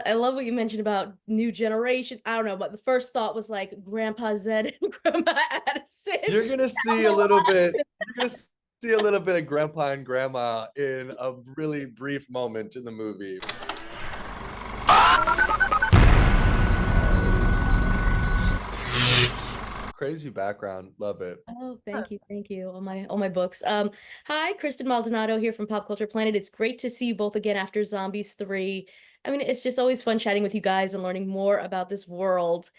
I love what you mentioned about new generation. I don't know, but the first thought was like Grandpa Zed and Grandma Addison. You're gonna see a little bit. You're gonna see a little bit of Grandpa and Grandma in a really brief moment in the movie. Crazy background, love it. Oh, thank you, thank you. All my books. Hi, Kristen Maldonado here from Pop Culture Planet. It's great to see you both again after Zombies 3. I mean, it's just always fun chatting with you guys and learning more about this world.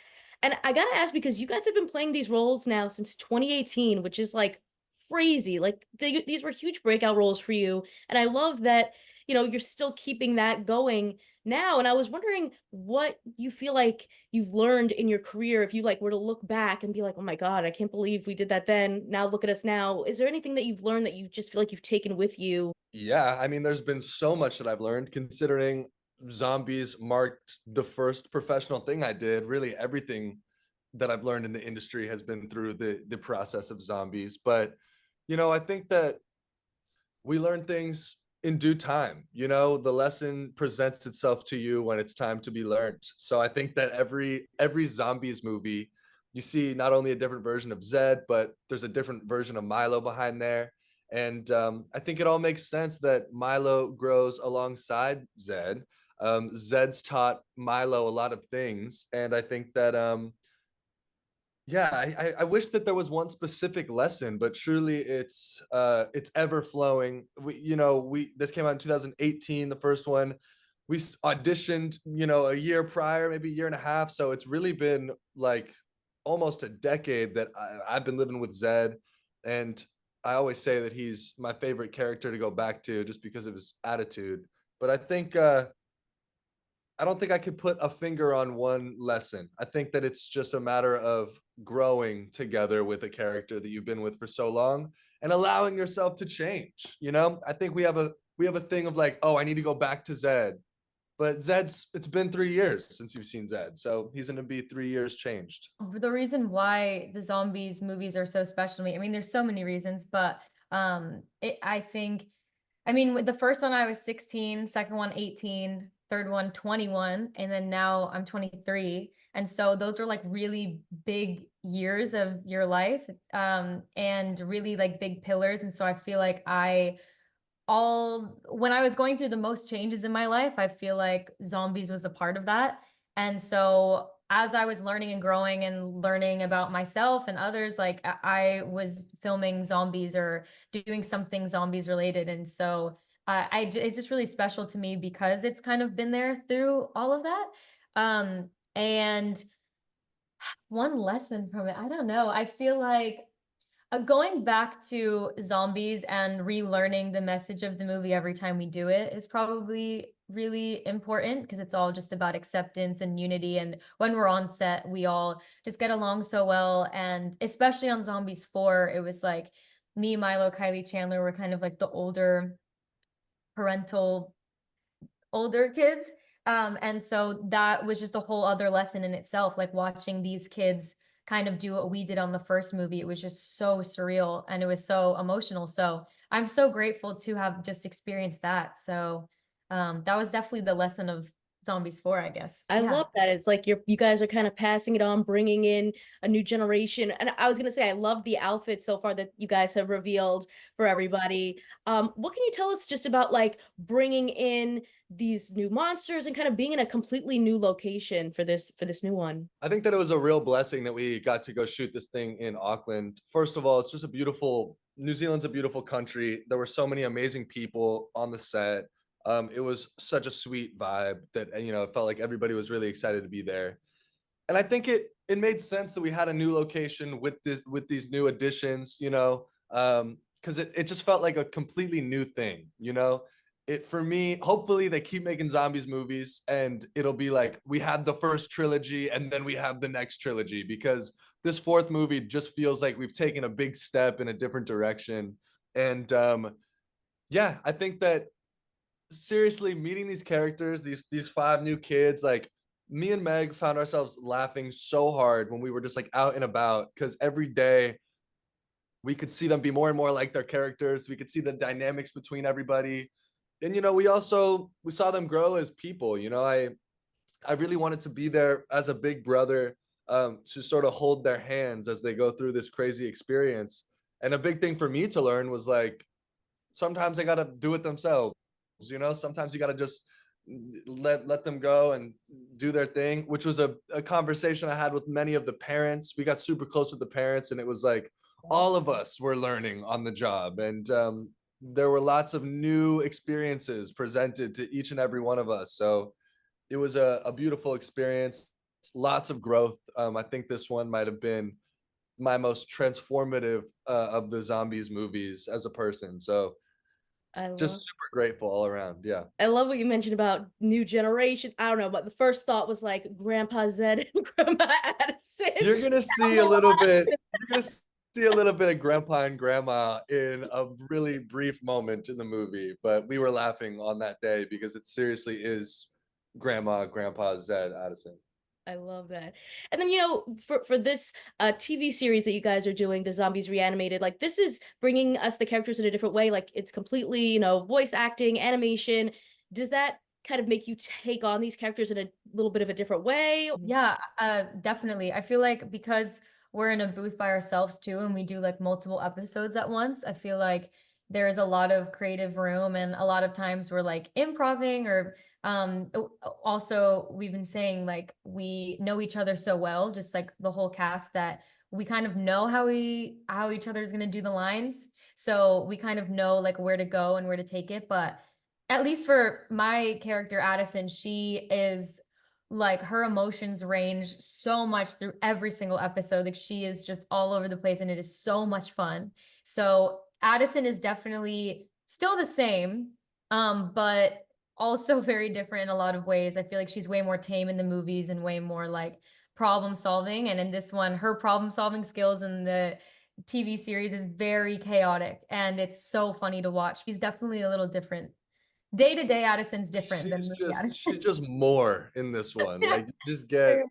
And I gotta ask because you guys have been playing these roles now since 2018, which is like crazy. Like these were huge breakout roles for you, and I love that, you're still keeping that going now. And I was wondering what you feel like you've learned in your career if you like were to look back and be like, oh my God, I can't believe we did that then. Now look at us now. Is there anything that you've learned that you just feel like you've taken with you? Yeah, I mean, there's been so much that I've learned considering zombies marked the first professional thing I did. Really, everything that I've learned in the industry has been through the process of zombies. But I think that we learn things in due time. The lesson presents itself to you when it's time to be learned. So I think that every zombies movie, you see not only a different version of Zed, but there's a different version of Milo behind there. And I think it all makes sense that Milo grows alongside Zed. Zed's taught Milo a lot of things, and I think that yeah, I wish that there was one specific lesson, but truly it's ever flowing. We this came out in 2018, the first one. We auditioned, a year prior, maybe a year and a half. So it's really been like almost a decade that I've been living with Zed. And I always say that he's my favorite character to go back to just because of his attitude. But I don't think I could put a finger on one lesson. I think that it's just a matter of growing together with a character that you've been with for so long and allowing yourself to change. I think we have a thing of like, oh, I need to go back to Zed. But it's been 3 years since you've seen Zed. So he's gonna be 3 years changed. The reason why the zombies movies are so special to me, I mean, there's so many reasons, but I think, I mean, with the first one I was 16, second one 18, third one 21, and then now I'm 23. And so those are like really big years of your life, and really like big pillars. And so I feel like all when I was going through the most changes in my life, I feel like zombies was a part of that. And so as I was learning and growing and learning about myself and others, like I was filming zombies or doing something zombies related. And so it's just really special to me because it's kind of been there through all of that. And one lesson from it, I don't know. I feel like going back to zombies and relearning the message of the movie every time we do it is probably really important because it's all just about acceptance and unity. And when we're on set, we all just get along so well. And especially on Zombies 4, it was like me, Milo, Kylie Chandler were kind of like the parental, older kids. And so that was just a whole other lesson in itself, like watching these kids kind of do what we did on the first movie. It was just so surreal and it was so emotional. So I'm so grateful to have just experienced that. So that was definitely the lesson of Zombies 4, I guess. I Yeah. love that. It's like you guys are kind of passing it on, bringing in a new generation. And I was gonna say, I love the outfits so far that you guys have revealed for everybody. What can you tell us just about like bringing in these new monsters and kind of being in a completely new location for this new one? I think that it was a real blessing that we got to go shoot this thing in Auckland. First of all, it's just New Zealand's a beautiful country. There were so many amazing people on the set. It was such a sweet vibe that, it felt like everybody was really excited to be there. And I think it made sense that we had a new location with these new additions, because it just felt like a completely new thing, it for me, hopefully they keep making zombies movies and it'll be like we had the first trilogy and then we have the next trilogy because this fourth movie just feels like we've taken a big step in a different direction. And yeah, I think that seriously meeting these characters, these five new kids, like me and Meg found ourselves laughing so hard when we were just like out and about because every day we could see them be more and more like their characters. We could see the dynamics between everybody. And we saw them grow as people. I I really wanted to be there as a big brother, to sort of hold their hands as they go through this crazy experience. And a big thing for me to learn was like, sometimes they got to do it themselves. Sometimes you got to just let them go and do their thing, which was a conversation I had with many of the parents. We got super close with the parents, and it was like all of us were learning on the job. And there were lots of new experiences presented to each and every one of us. So it was a beautiful experience, lots of growth. I think this one might have been my most transformative of the zombies movies as a person. So I just love super grateful all around. Yeah. I love what you mentioned about new generation. I don't know, but the first thought was like Grandpa Zed and Grandma Addison. You're gonna see a little bit. You're gonna see a little bit of Grandpa and Grandma in a really brief moment in the movie, but we were laughing on that day because it seriously is Grandma, Grandpa, Zed, Addison. I love that. And then, for this TV series that you guys are doing, the Zombies Reanimated, like this is bringing us the characters in a different way. Like it's completely, voice acting, animation. Does that kind of make you take on these characters in a little bit of a different way? Yeah, definitely. I feel like because we're in a booth by ourselves too, and we do like multiple episodes at once, I feel like there is a lot of creative room, and a lot of times we're like improving or also we've been saying like we know each other so well, just like the whole cast, that we kind of know how each other's gonna do the lines. So we kind of know like where to go and where to take it. But at least for my character Addison, she is like her emotions range so much through every single episode. Like she is just all over the place and it is so much fun. So Addison is definitely still the same, but also very different in a lot of ways. I feel like she's way more tame in the movies and way more like problem solving. And in this one, her problem solving skills in the TV series is very chaotic and it's so funny to watch. She's definitely a little different. Day to day Addison's different than movie She's Addison. just more in this one. Like you just get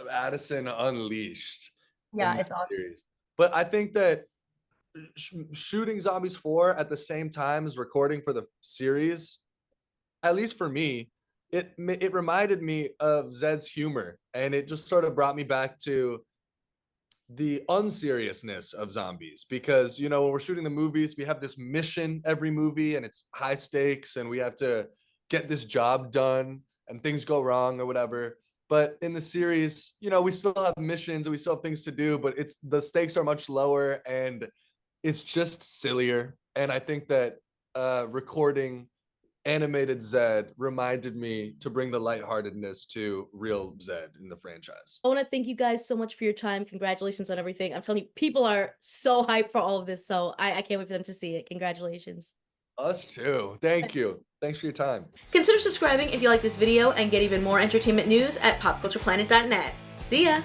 Addison unleashed in Yeah, that it's awesome. series. But I think that shooting Zombies 4 at the same time as recording for the series, at least for me, it reminded me of Zed's humor, and it just sort of brought me back to the unseriousness of zombies. Because when we're shooting the movies, we have this mission every movie, and it's high stakes, and we have to get this job done, and things go wrong or whatever. But in the series, we still have missions and we still have things to do, but it's the stakes are much lower and it's just sillier. And I think that recording animated Zed reminded me to bring the lightheartedness to real Zed in the franchise. I want to thank you guys so much for your time. Congratulations on everything. I'm telling you, people are so hyped for all of this. So I can't wait for them to see it. Congratulations. Us too. Thank you. Thanks for your time. Consider subscribing if you like this video and get even more entertainment news at popcultureplanet.net. See ya!